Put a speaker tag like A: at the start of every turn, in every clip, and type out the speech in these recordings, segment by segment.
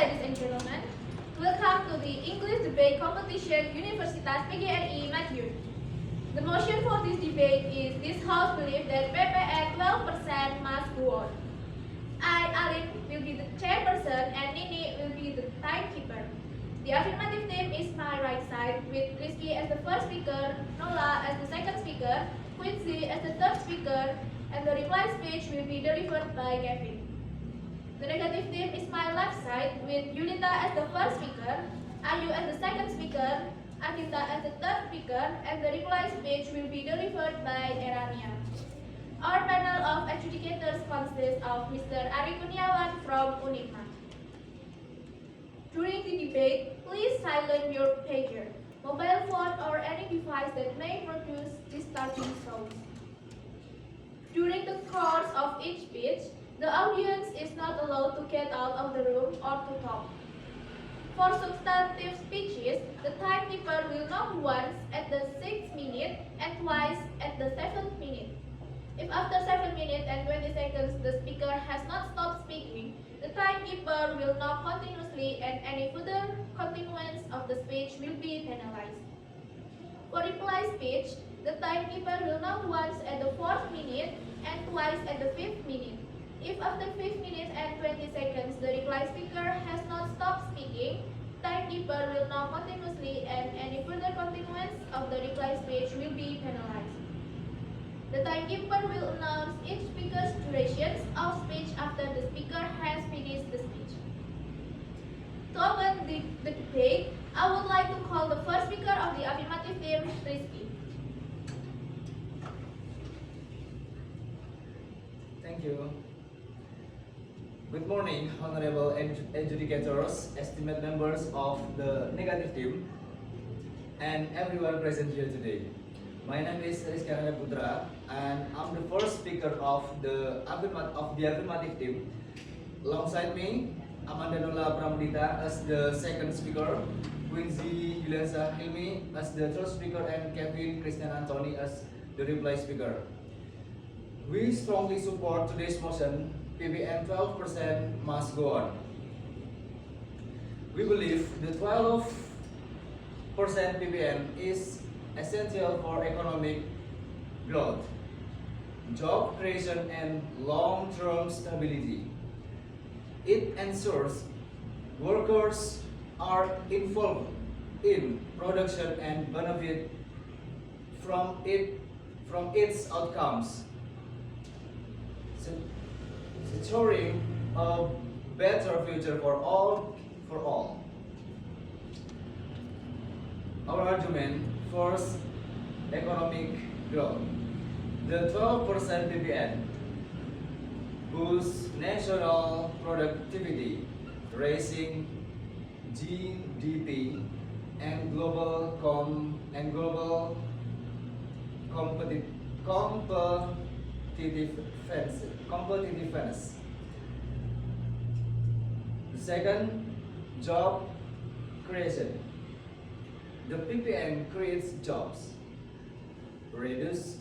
A: ladies and gentlemen. Welcome to the English Debate Competition Universitas PGRI Madiun. The motion for this debate is this House believes that PPN 12% must go on. I, Alin, will be the chairperson and Nini will be the timekeeper. The affirmative team is my right side with Rizky as the first speaker, Nola as the second speaker, Quincy as the third speaker, and the reply speech will be delivered by Kevin. The negative team is my left side with Yulita as the first speaker, Ayu as the second speaker, Akita as the third speaker, and the reply speech will be delivered by Erania. Our panel of adjudicators consists of Mr. Ari Kurniawan from Unigma. During the debate, please silence your pager, mobile phone, or any device that may produce disturbing sounds. During the course of each speech, the audience is not allowed to get out of the room or to talk. For substantive speeches, the timekeeper will knock once at the 6th minute and twice at the 7th minute. If after 7 minutes and 20 seconds the speaker has not stopped speaking, the timekeeper will knock continuously and any further continuance of the speech will be penalized. For reply speech, the timekeeper will knock once at the 4th minute and twice at the 5th minute. If after 5 minutes and 20 seconds the reply speaker has not stopped speaking, timekeeper will knock continuously and any further continuance of the reply speech will be penalized. The timekeeper will announce each speaker's durations of speech after the speaker has finished the speech. To open the debate, I would like to call the first speaker of the affirmative team, Rizky.
B: Thank you. Good morning, honorable adjudicators, esteemed members of the negative team, and everyone present here today. My name is Rizky Putra, and I'm the first speaker of the affirmative team. Alongside me, Amanda Nola Pramudita as the second speaker, Quincy Yuliansa Hilmi as the third speaker, and Kevin Christian Anthony as the reply speaker. We strongly support today's motion. PPN 12% must go on. We believe the 12% PPN is essential for economic growth, job creation, and long-term stability. It ensures workers are involved in production and benefit from its outcomes, securing a better future for all. Our argument: first, economic growth. The 12% PPN boosts national productivity, raising GDP and global competitiveness. The second, job creation. The PPN creates jobs, reduces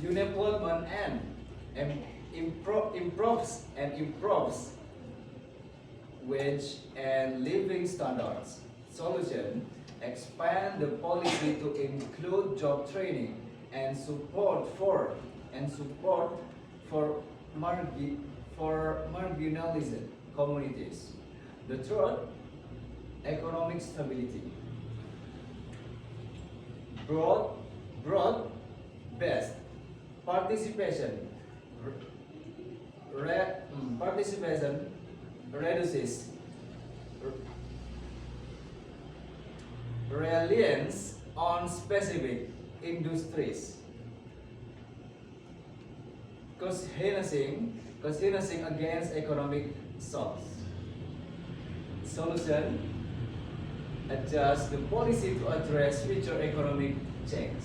B: unemployment, and improves wage and living standards. Solution: expand the policy to include job training and support for marginalized communities. The third, economic stability. Broad-based participation reduces reliance on specific industries, cautioning against economic shocks. Solution: adjust the policy to address future economic change.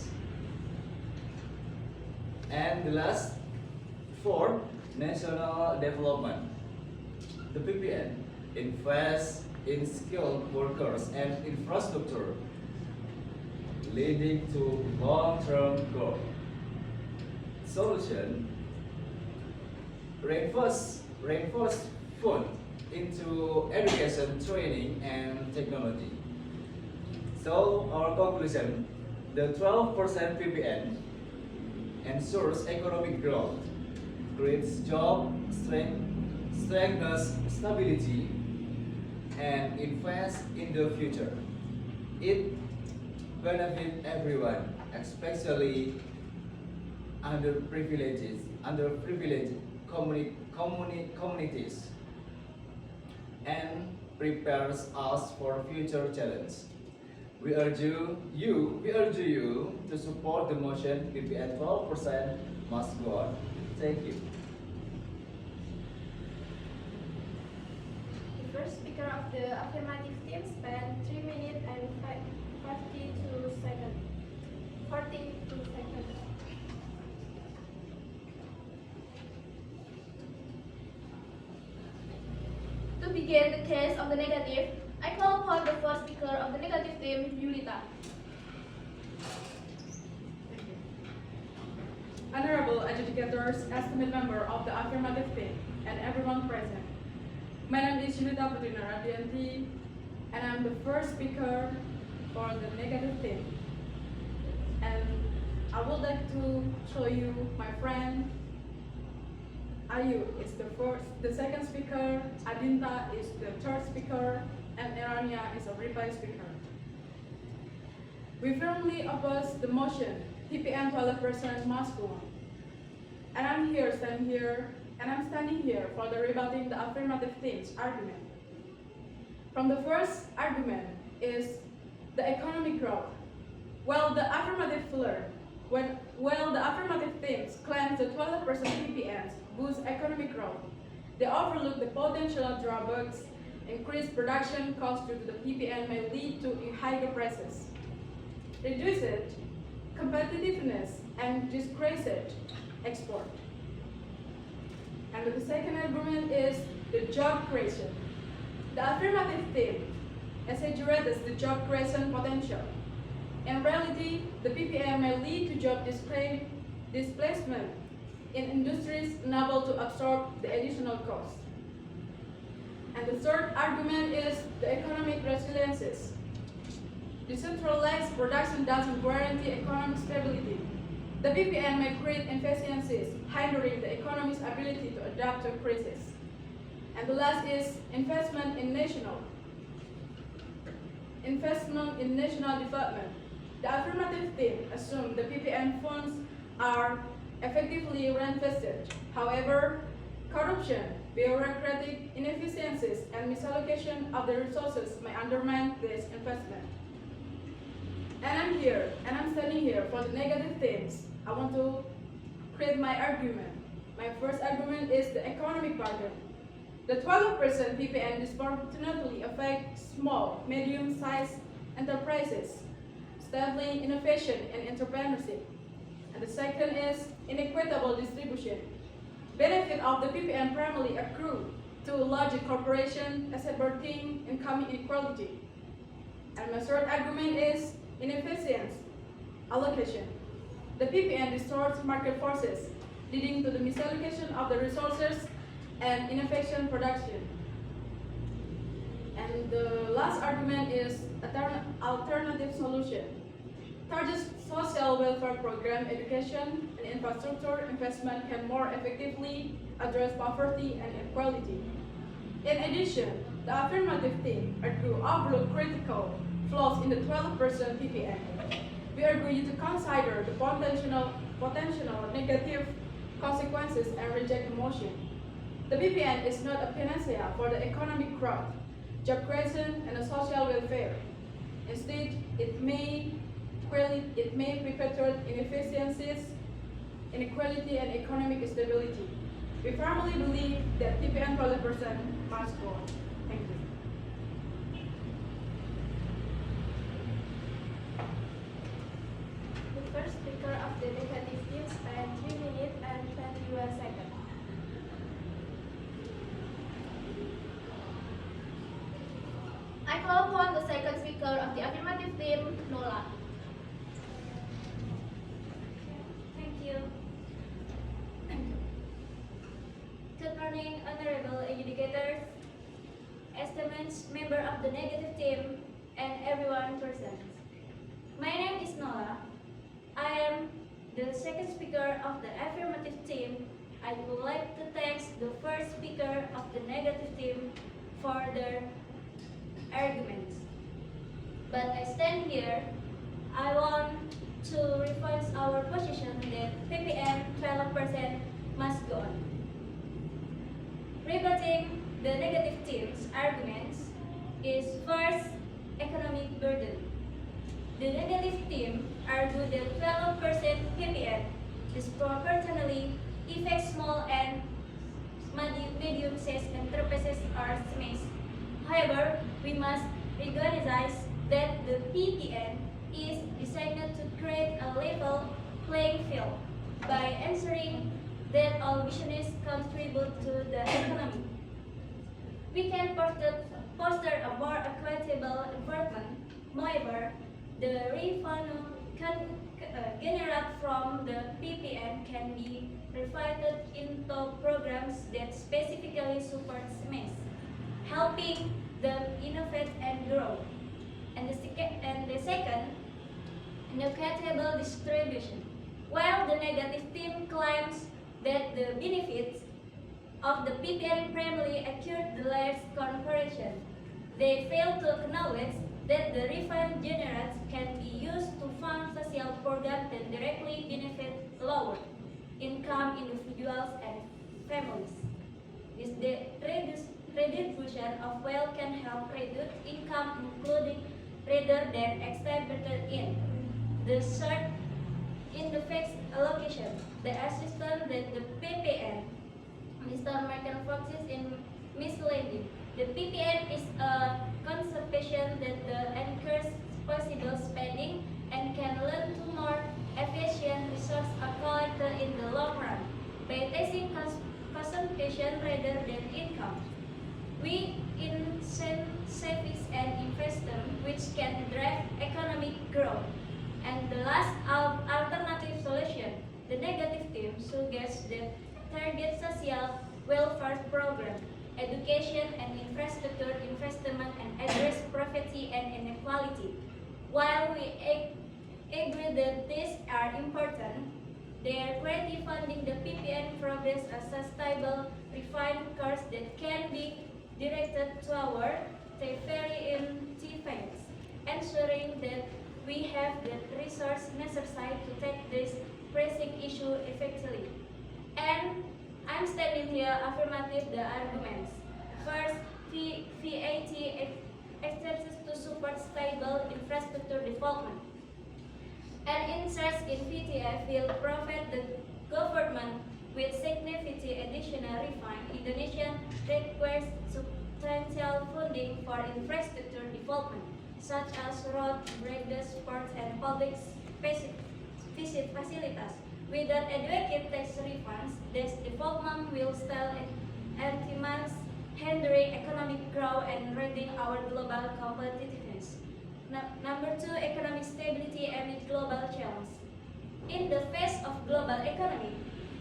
B: And the last, fourth, national development. The PPN invests in skilled workers and infrastructure, leading to long-term growth. Solution: reinforce fund into education, training, and technology. So, our conclusion, the 12% PPN ensures economic growth, creates job, strengthens stability, and invests in the future. It benefits everyone, especially underprivileged communities, and prepares us for future challenges. We urge you to support the motion PPN 12% must go on. Thank you.
A: The first speaker of the affirmative team spent 3 minutes and 42 seconds. 42 seconds. To begin the case of the negative, I call upon the first speaker of the negative team, Yulita.
C: Honorable adjudicators, esteemed member of the affirmative team, and everyone present. My name is Yulita Putrina Radianti, and I'm the first speaker for the negative team. And I would like to show you my friend Ayu is the second speaker, Adinta is the third speaker, and Erania is a reply speaker. We firmly oppose the motion TPN 12% must go on. And I'm standing here for the rebutting the affirmative team's argument. From the first argument is the economic growth. While the affirmative teams claim the 12% PPNs boost economic growth, they overlook the potential drawbacks. Increased production costs due to the PPN may lead to higher prices, reduced competitiveness, and decreased export. And the second argument is the job creation. The affirmative team exaggerates the job creation potential. In reality, the PPN may lead to job displacement in industries unable to absorb the additional costs. And the third argument is the economic resiliences. Decentralized production doesn't guarantee economic stability. The PPN may create inefficiencies, hindering the economy's ability to adapt to a crisis. And the last is investment in national development. The affirmative team assumes the PPN funds are effectively reinvested. However, corruption, bureaucratic inefficiencies, and misallocation of the resources may undermine this investment. And I'm standing here for the negative things. I want to create my argument. My first argument is the economic bargain. The 12% PPN disproportionately affects small, medium-sized enterprises, stifling innovation and entrepreneurship. And the second is inequitable distribution. Benefit of the PPN primarily accrue to larger corporations, exacerbating income inequality. And my third argument is inefficient allocation. The PPN distorts market forces, leading to the misallocation of the resources and inefficient production. And the last argument is alternative solution. Target social welfare program, education, and infrastructure investment can more effectively address poverty and inequality. In addition, the affirmative team argue overlook critical flaws in the 12% PPN. We urge you to consider the potential negative consequences and reject the motion. The PPN is not a panacea for the economic growth, job creation, and social welfare. Instead, it may perpetuate inefficiencies, inequality, and economic instability. We firmly believe that PPN 12% must go on. Thank you.
A: The first speaker of the negative team spent 3 minutes and 21 seconds. I call upon the second speaker of the affirmative team, Nola.
D: Thank you. Good morning, honorable adjudicators, member of the negative team, and everyone present. My name is Nola. I am the second speaker of the affirmative team. I would like to thank the first speaker of the negative team for their arguments. But I stand here, I want to reinforce our position that PPM 12% must go on. Rebutting the negative team's arguments is first, economic burden. The negative team argued that 12% PPM disproportionately affects small and medium-sized enterprises or SMEs. However, we must recognize that the PPN is designed to create a level playing field by ensuring that all businesses contribute to the economy. We can foster a more equitable environment. Moreover, the revenue generated from the PPN can be reflected into programs that specifically support SMEs, helping them innovate and grow. And the second, inequitable distribution. While the negative team claims that the benefits of the PPN primarily accrue the large corporation, they fail to acknowledge that the refund generated can be used to fund social programs that directly benefit lower income individuals and families. This redistribution of wealth can help reduce income including rather than expanded in. The third, in the fixed allocation, the assistance that the PPN, Mr. Michael focuses in misleading. The PPN is a conservation that encourages possible spending and can lead to more efficient resource allocation in the long run by taxing consumption rather than income. We incent savings and investment which can drive economic growth. And the last alternative solution, the negative team suggests that target social welfare program, education and infrastructure investment and address poverty and inequality. While we agree that these are important, they are currently funding the PPN progress as sustainable refined course that can be directed toward the very defense, ensuring that we have the resources necessary to take this pressing issue effectively. And I'm standing here affirmative the arguments. First, VAT exercises to support stable infrastructure development. And interest in VTF will provide the government with significant additional refund. Indonesia requires substantial funding for infrastructure development, such as road, bridges, ports, and public facilities. Without adequate tax refunds, this development will stall and hindering economic growth and raising our global competitiveness. Number two, economic stability amid global challenge. In the face of global economy,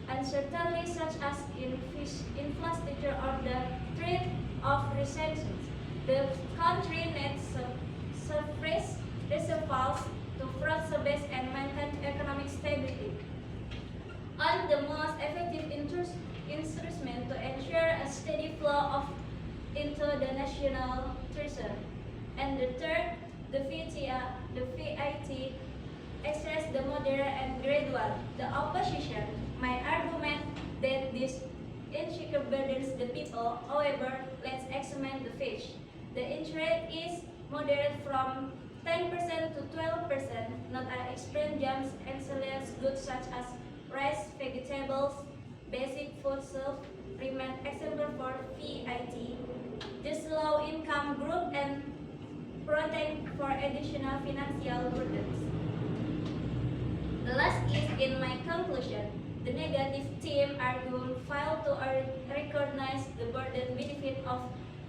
D: uncertainty such as infrastructure or the threat of recession, the country needs surface reservoirs to further base and maintain economic stability. On the most effective instrument to ensure a steady flow of into the national treasury. And the third, the VAT express the moderate and gradual. The opposition might argument that this insecure burdens the people. However, let's examine the fish. The interest is moderate from 10% to 12%, not an extreme jumps and select goods such as rice, vegetables, basic food stuff remain exempt for VAT. This low income group and protect for additional financial burdens. The last is in my conclusion. The negative team argument failed to recognize the burden benefit of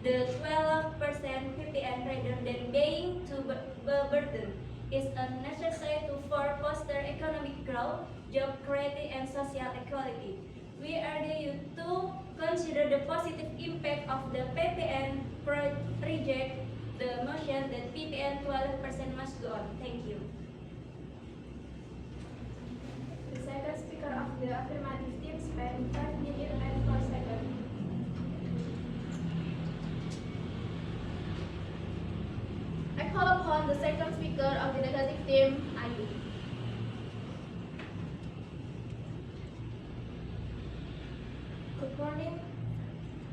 D: the 12% PPN rather than being too burden is necessary to foster economic growth, job creation, and social equality. We urge you to consider the positive impact of the PPN reject the motion that PPN 12% must go on. Thank you.
A: The second speaker of the affirmative team spent 5 minutes and 4 seconds. I call upon the second speaker of the negative team, Ayu.
E: Good morning,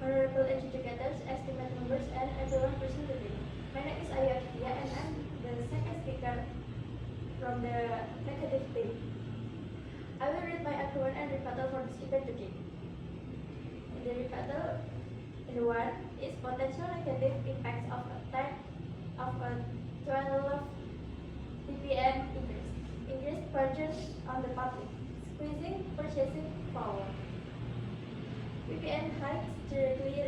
E: honorable educators, estimate members, and everyone present today. My name is Ayu Aditya, and I'm the second speaker from the negative team. I will read my argument and rebuttal for this debate today. In the rebuttal, in the one is potential negative impacts of a 12 ppm increase. Increased purchase on the public, squeezing purchasing power. PPN hikes directly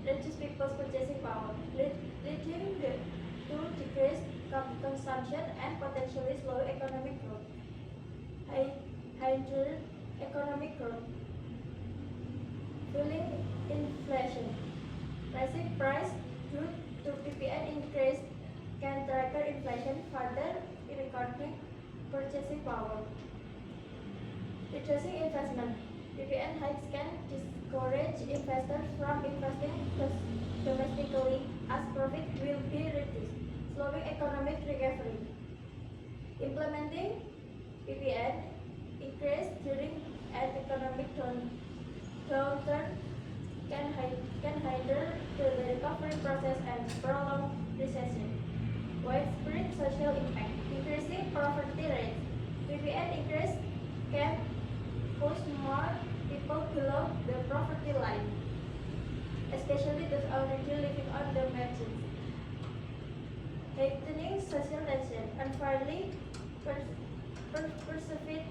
E: reduce people's purchasing power, leading to decreased consumption and potentially slow economic growth. Hinder economic growth, fueling inflation. Rising price due to PPN increase can trigger inflation further, recording purchasing power. Reducing investment. PPN hikes can discourage investors from investing domestically as profit will be reduced, slowing economic recovery. Implementing PPN increase during an economic downturn can hinder the recovery process and prolong recession. Widespread social impact. Increasing poverty rates. PPN increase can push more people below the poverty line, especially those already living on the margins. Heightening social tension. Unfairly perceived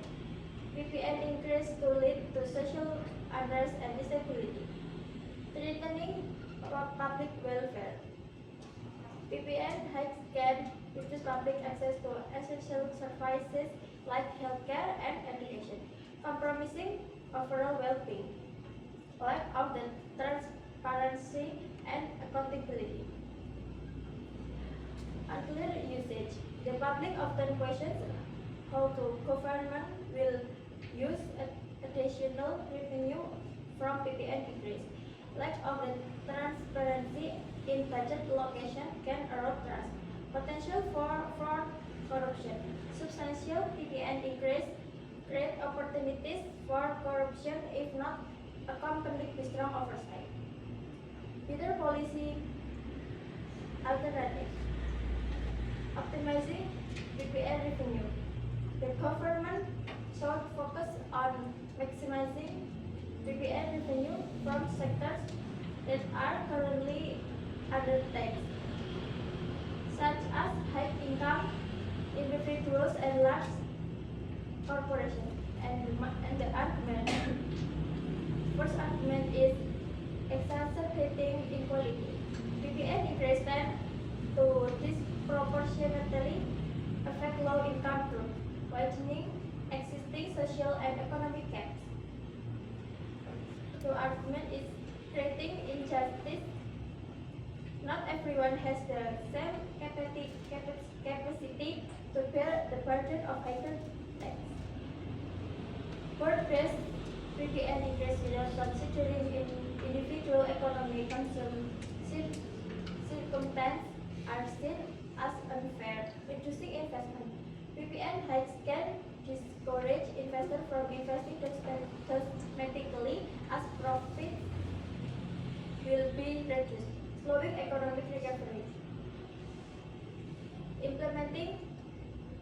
E: PPN increase to lead to social unrest and instability. Threatening public welfare. PPN hikes can reduce public access to essential services like healthcare and education, compromising overall well-being. Lack of the transparency and accountability. Unclear usage. The public often questions how the government will use additional revenue from PPN increase. Lack of the transparency in budget allocation can erode trust. Potential for corruption. Substantial PPN increase create opportunities for corruption if not accompanied with strong oversight. Better policy alternative. Optimizing PPN revenue. The government should focus on maximizing PPN revenue from sectors that are currently undertaxed, such as high income individuals and large corporations. And the argument, first argument is exacerbating inequality. PPN increase tend to disproportionately affect low-income groups, widening existing social and economic gaps. The argument is creating injustice. Not everyone has the same capacity to bear the burden of higher tax. Word-based PPN increase without considering individual economic circumstances are seen as unfair, reducing investment. PPN hikes can discourage investors from investing cosmetically as profit will be reduced, slowing economic recovery. Implementing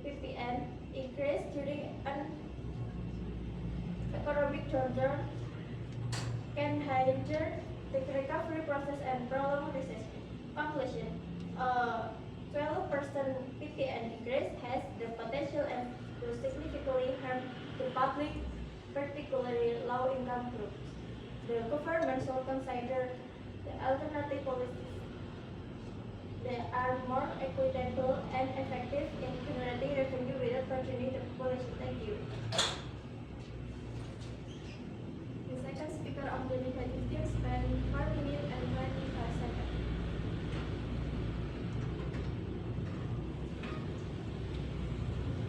E: PPN increase during an economic downturn can hinder the recovery process and prolong recession. Conclusion: 12% PPN increase has the potential to significantly harm the public, particularly low-income groups. The government should consider the alternative policies that are more equitable and effective in generating revenue without burdening the population. Thank you.
A: The second speaker
E: speaker of the negative team spent 4 minutes and 25 seconds.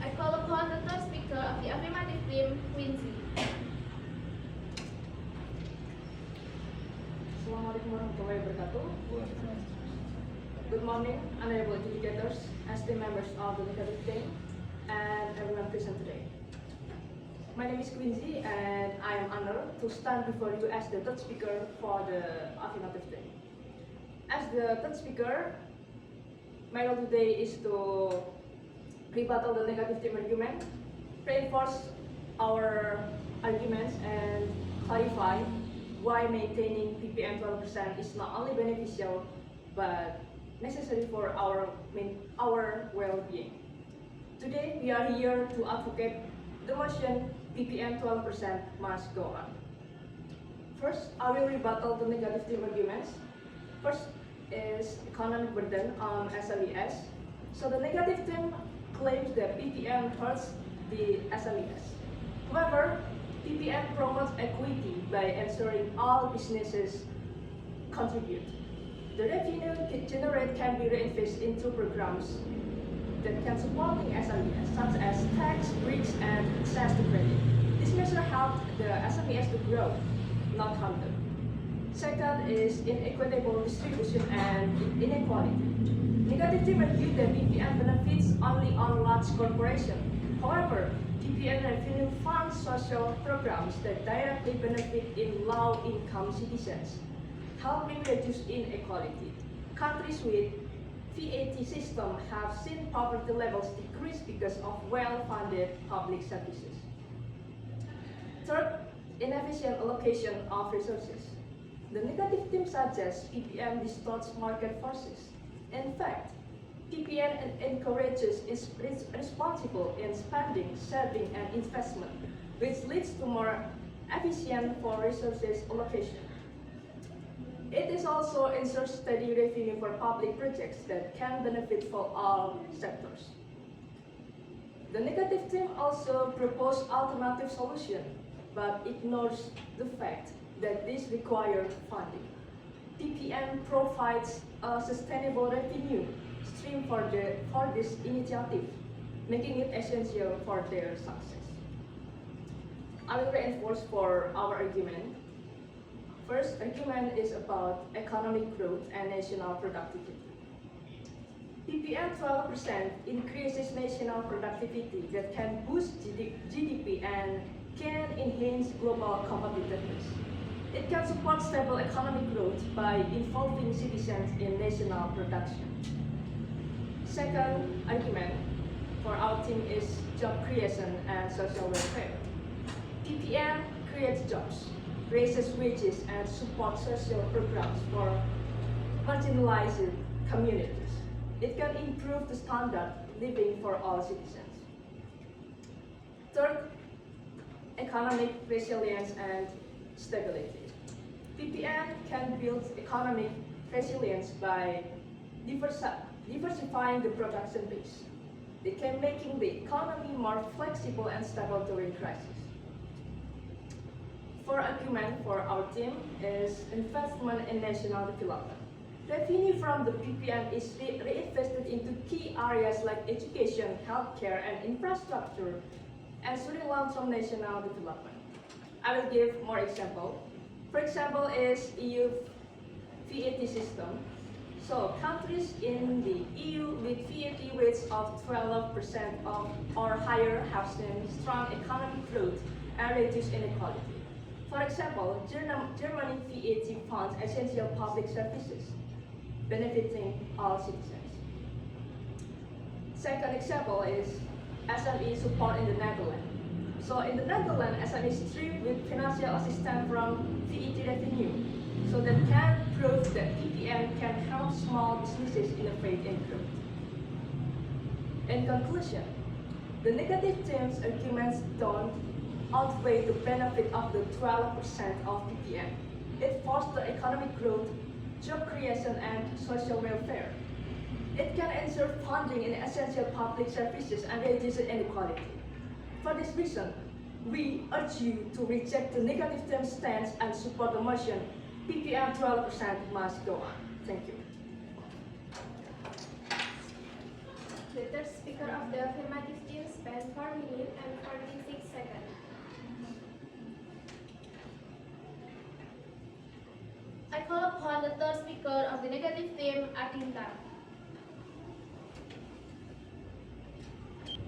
A: I call upon the third speaker of the affirmative team, Quincy.
C: Assalamualaikum warahmatullahi wabarakatuh. Good morning, honorable educators, esteemed members of the negative team, and everyone present today. My name is Quincy, and I am honored to stand before you as the third speaker for the affirmative team. As the third speaker, my role today is to rebuttal the negative team argument, reinforce our arguments, and clarify why maintaining PPM 12% is not only beneficial but necessary for our well-being. Today, we are here to advocate the motion PPM 12% must go on. First, I will rebuttal the negative team arguments. First is economic burden on SMEs. So the negative team claims that PPM hurts the SMEs. However, PPM promotes equity by ensuring all businesses contribute. The revenue generated can be reinvested into programs that can support the SMEs, such as tax breaks and access to credit. This measure helps the SMEs to grow, not harm them. Second is inequitable distribution and inequality. Negative team argue that PPM benefits only on large corporations. However, PPM revenue funds social programs that directly benefit in low-income citizens, helping reduce inequality. Countries with VAT system have seen poverty levels decrease because of well-funded public services. Third, inefficient allocation of resources. The negative team suggests PPM distorts market forces. In fact, PPM encourages responsible in spending, saving, and investment, which leads to more efficient for resources allocation. It is also ensures steady revenue for public projects that can benefit for all sectors. The negative team also proposed alternative solution, but ignores the fact that this requires funding. PPM provides a sustainable revenue stream for this initiative, making it essential for their success. I will reinforce for our argument. First argument is about economic growth and national productivity. PPM 12% increases national productivity that can boost GDP and can enhance global competitiveness. It can support stable economic growth by involving citizens in national production. Second argument for our team is job creation and social welfare. PPM creates jobs, raises wages, and supports social programs for marginalized communities. It can improve the standard living for all citizens. Third, economic resilience and stability. PPM can build economic resilience by diversifying the production base. It can making the economy more flexible and stable during crisis. Fourth argument for our team is investment in national development. Revenue from the PPM is reinvested into key areas like education, healthcare, and infrastructure, ensuring long-term national development. I will give more example. For example, is EU VAT system. So countries in the EU with VAT rates of 12% or higher have seen strong economic growth and reduced inequality. For example, Germany VAT funds essential public services, benefiting all citizens. Second example is SME support in the Netherlands. So in the Netherlands, SMEs thrive with financial assistance from VAT revenue, so that can prove that PPM can help small businesses innovate and grow. In conclusion, the negative team's arguments don't outweigh the benefit of the 12% of PPM. It fosters economic growth, job creation, and social welfare. It can ensure funding in essential public services and reduce inequality. For this reason,
F: We urge you to reject the negative term stance and support the motion. PPM 12% must go on. Thank you.
E: The third speaker of the affirmative team spent 4 minutes and 46 seconds.
A: I call upon the third speaker of the negative team, Atinta.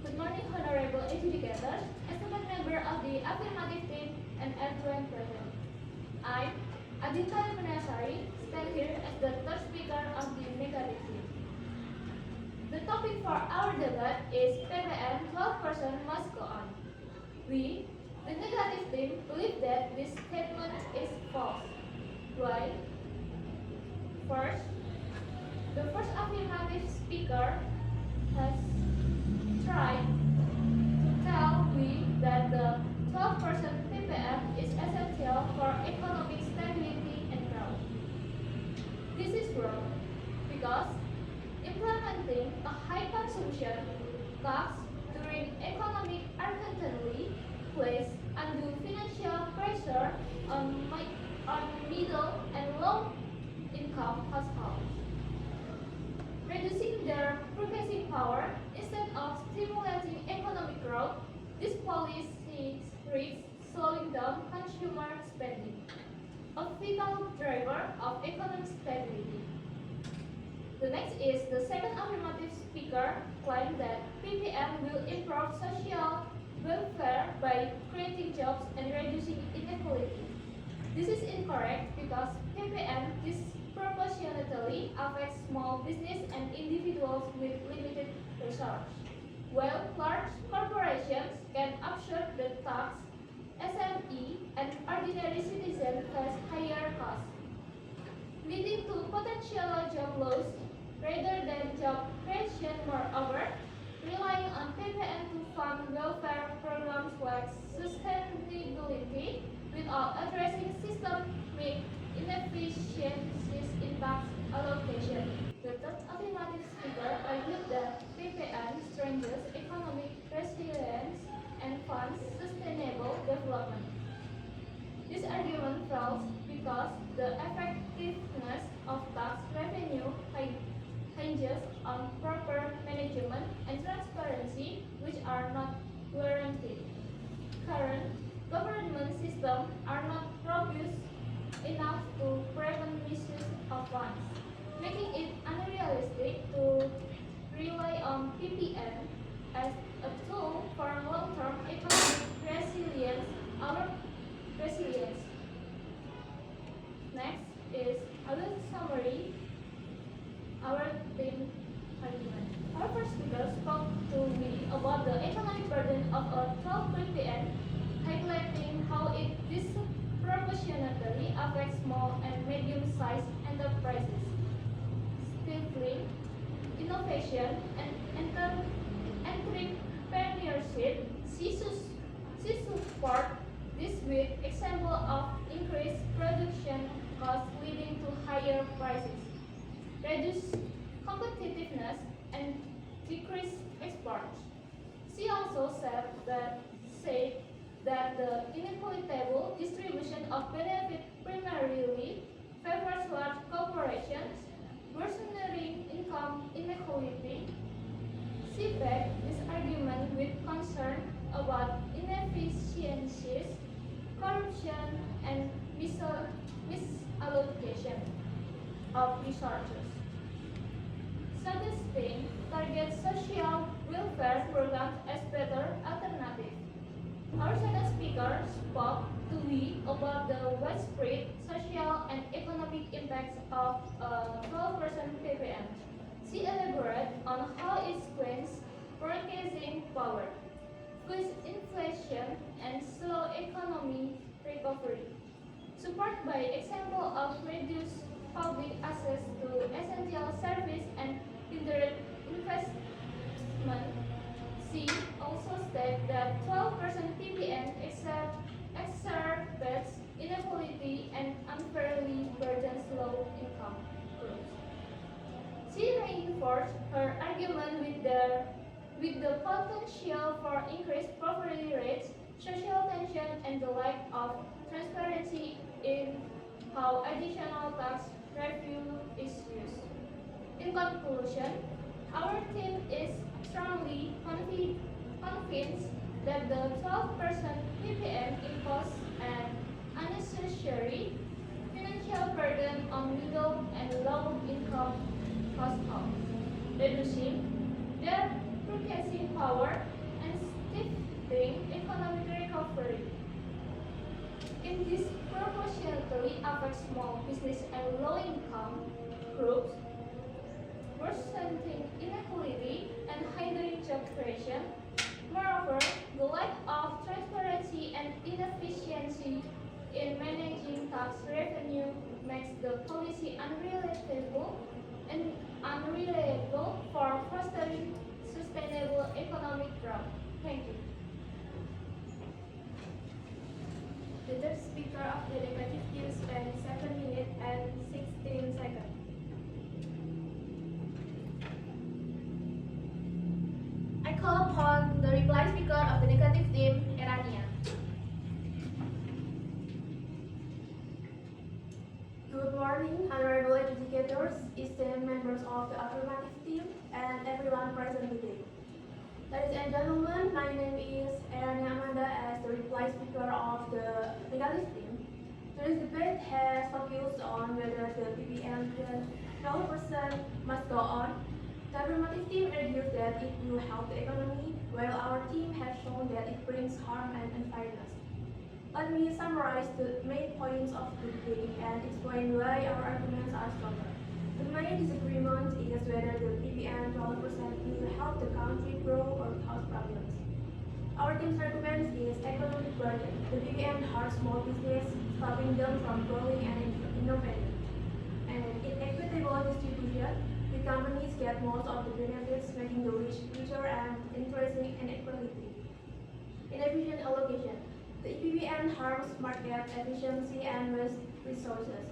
A: Good morning, honorable adjudicators, esteemed member of the affirmative team, and everyone present. I, Adinta Munasari, stand here as the third speaker of the negative team. The topic for our debate is PPN 12% must go on. We, the negative team, believe that this statement is false. Why? First, the first affirmative speaker has tried to tell we that the 12% PPM is essential for economic stability and growth. This is wrong because implementing a high consumption tax during economic uncertainty places undue financial pressure on middle and low income households, reducing their purchasing power instead of stimulating economic growth. This policy risks slowing down consumer spending, a vital driver of economic stability. The next is the second affirmative speaker claimed that PPM will improve social welfare by creating jobs and reducing inequality. This is incorrect because PPM disproportionately affects small business and individuals with limited resources. While large corporations can absorb the tax, SME and ordinary citizens face higher costs, leading to potential job loss rather than job creation. Moreover, relying on PPN to fund welfare programs like sustainability without addressing systemic inefficiencies in tax allocation. The third affirmative speaker argued that PPN strengthens economic resilience and funds sustainable development. This argument fails because the effectiveness of tax revenue hinges on proper management and transparency, which are not guaranteed. Current government systems are not robust enough to prevent misuse of funds, making it unrealistic to rely on PPN as a tool for long-term economic resilience. Next is a little summary our team argument. Our first speaker spoke to me about the economic burden of a 12 PPN, highlighting how it disproportionately affects small and medium-sized enterprises, stifling innovation and entrepreneurship. She support this with example of increased production costs leading to higher prices, reduced competitiveness, and decreased exports. She also said that the inequitable distribution of benefit primarily favors large corporations, worsening income inequality. She backed this argument with concern about inefficiencies, corruption, and misallocation of resources. Suggesting target social welfare programs as better alternative. Our second speaker spoke to me about the widespread social and economic impacts of 12% PPM. She elaborated on how it squeezes purchasing power, with inflation and slow economic recovery. Support by example of reduced public access to essential service and hindered investment. She also stated that 12% PPN exacerbates inequality and unfairly burdens low-income groups. She reinforced her argument with the potential for increased poverty rates social tension, and the lack of transparency in how additional tax revenue is used. In conclusion, our team is strongly convinced that the 12% PPN imposes an unnecessary financial burden on middle and low-income households, reducing their purchasing power and stifling economic recovery. It disproportionately affects small business and low-income groups, worsening inequality and hindering job creation. Moreover, the lack of transparency and inefficiency in managing tax revenue makes the policy unreliable for fostering sustainable economic growth. Thank you.
E: The third speaker of the negative team spent 7 minutes and 16 seconds.
A: I call upon the reply speaker of the negative team, Erania.
E: Good morning, honorable educators, esteemed members of the affirmative team, and everyone present today. Ladies and gentlemen, my name is Erania Amanda as the reply speaker of the negative team. Today's debate has focused on whether the PPN 12% must go on. The affirmative team argues that it will help the economy, while our team has shown that it brings harm and unfairness. Let me summarize the main points of the debate and explain why our arguments are stronger. The main disagreement is whether the PPN 12% will help the country grow or cause problems. Our team's argument is economic burden. The PPN hurts small business, stopping them from growing and innovating. And in equitable distribution, the companies get most of the benefits, making the rich richer and increasing inequality. Inefficient allocation. The EPPN harms market efficiency and waste resources,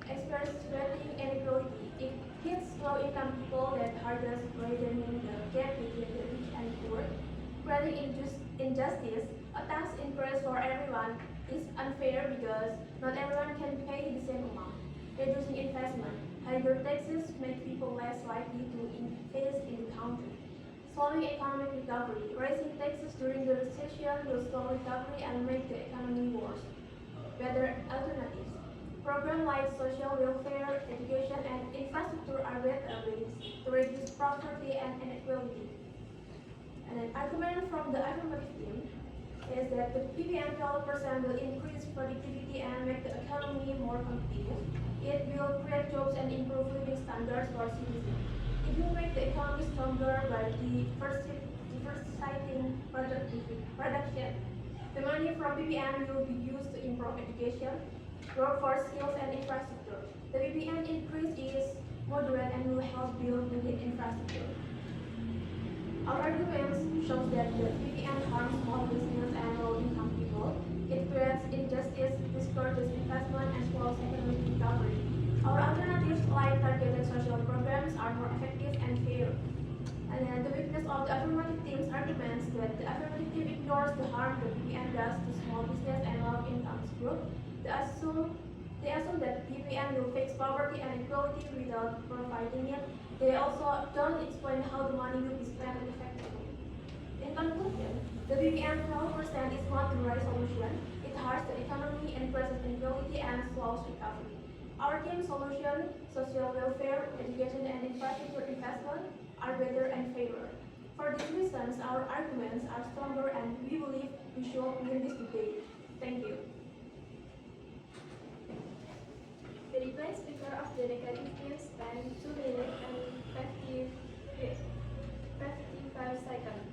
E: exacerbating inequality. It hits low-income people that hardest, widening the gap between the rich and poor, creating injustice. A tax increase for everyone is unfair because not everyone can pay the same amount, reducing investment. Higher taxes make people less likely to invest in the country. Slowing economic recovery. Raising taxes during the recession will slow recovery and make the economy worse. Better alternatives. Programs like social welfare, education, and infrastructure are better ways to reduce poverty and inequality. And an argument from the affirmative team is that the PPN 12% will increase productivity and make the economy more competitive. It will create jobs and improve living standards for citizens. It will make the economy stronger by diversifying production. The money from PPN will be used to improve education, workforce skills, and infrastructure. The PPN increase is moderate and will help build needed infrastructure. Our arguments shows that the PPN harms small business and low-income people. It creates injustice, discourages investment, and slows economic recovery. Our alternatives, like targeted social programs, are more effective and fair. And then the weakness of the affirmative team's arguments that the affirmative team ignores the harm the PPN does to small business and low-income groups. They assume that PPN will fix poverty and inequality without providing it. They also don't explain how the money will be spent effectively. In conclusion, the PPN 12% is not the right solution. It hurts the economy, increases inequality, and slows recovery. Our team's solution, social welfare, education, and infrastructure investment, are better and fairer. For these reasons, our arguments are stronger and we believe we should win this debate. Thank you.
A: The reply speaker of the negative team spent 2 minutes and 55 seconds.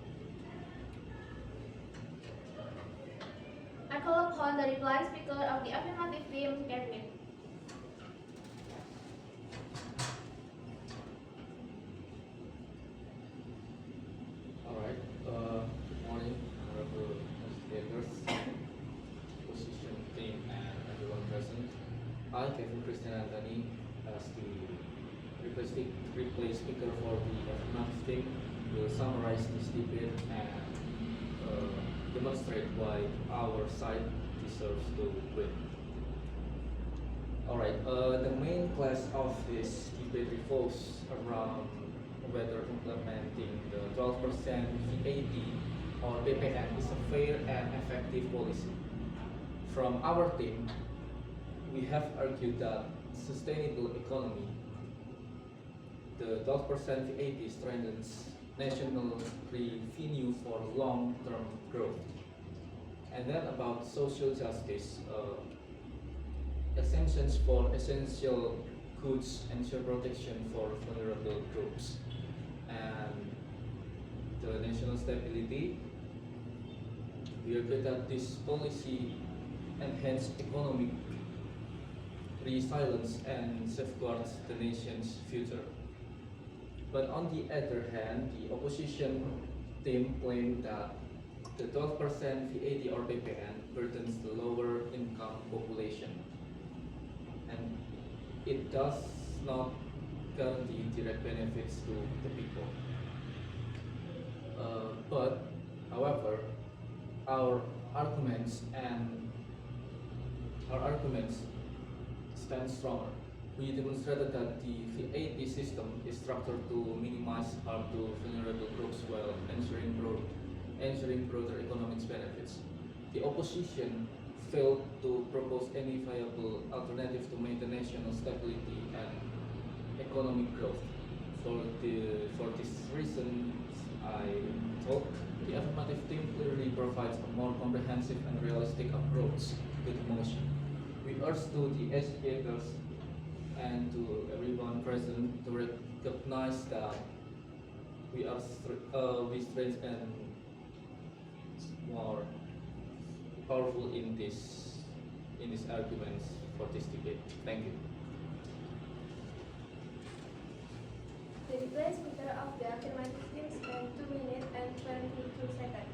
A: I call upon the reply speaker of the affirmative team, Kevin.
B: Alright, good morning, honorable educators, opposition team, and everyone present. I, Kevin Christian Anthony, as the replay speaker for the affirmative team, will summarize this debate and demonstrate why our side deserves to win. Alright, the main class of this debate revolves around whether implementing the 12% VAT or PPN is a fair and effective policy. From our team, we have argued that sustainable economy, the 12% VAT strengthens national revenue for long-term growth. And then about social justice, exemptions for essential goods ensure protection for vulnerable groups. And the national stability, we agree that this policy enhances economic resilience and safeguards the nation's future. But on the other hand, the opposition team claimed that the 12% VAT or PPN burdens the lower income population, and it does not guarantee direct benefits to the people. However, our arguments stand stronger. We demonstrated that the VAT system is structured to minimize harm to vulnerable groups while ensuring broader economic benefits. The opposition failed to propose any viable alternative to maintain national stability and economic growth. For this reason, I thought the affirmative team clearly provides a more comprehensive and realistic approach to the motion. We urge to the educators and to everyone present to recognize that we strength and more powerful in these arguments for this debate. Thank you.
A: The replay speaker of the affirmative team spent 2 minutes and 22 seconds.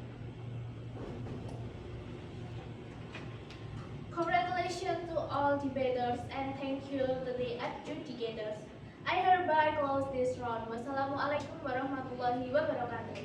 A: Congratulations to all debaters and thank you to the adjudicators. I hereby close this round. Wassalamualaikum warahmatullahi wabarakatuh.